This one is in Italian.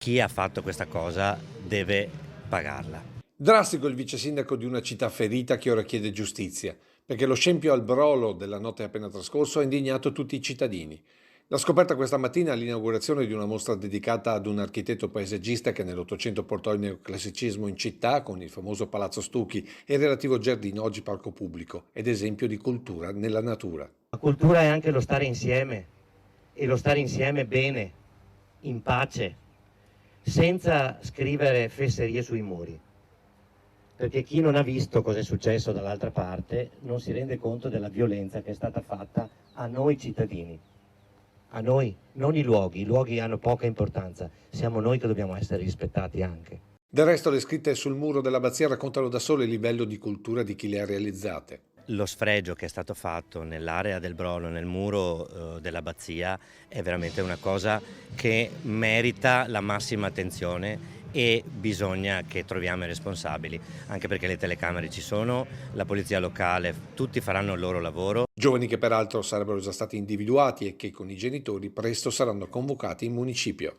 chi ha fatto questa cosa deve pagarla. Drastico il vice sindaco di una città ferita che ora chiede giustizia, perché lo scempio al brolo della notte appena trascorso ha indignato tutti i cittadini. La scoperta questa mattina all'inaugurazione di una mostra dedicata ad un architetto paesaggista che nell'Ottocento portò il neoclassicismo in città con il famoso Palazzo Stucchi e il relativo giardino oggi parco pubblico ed esempio di cultura nella natura. La cultura è anche lo stare insieme e lo stare insieme bene, in pace, senza scrivere fesserie sui muri. Perché chi non ha visto cosa è successo dall'altra parte non si rende conto della violenza che è stata fatta a noi cittadini. A noi, non i luoghi hanno poca importanza, siamo noi che dobbiamo essere rispettati anche. Del resto le scritte sul muro dell'abbazia raccontano da sole il livello di cultura di chi le ha realizzate. Lo sfregio che è stato fatto nell'area del Brolo, nel muro dell'abbazia, è veramente una cosa che merita la massima attenzione e bisogna che troviamo i responsabili, anche perché le telecamere ci sono, la polizia locale, tutti faranno il loro lavoro. Giovani che peraltro sarebbero già stati individuati e che con i genitori presto saranno convocati in municipio.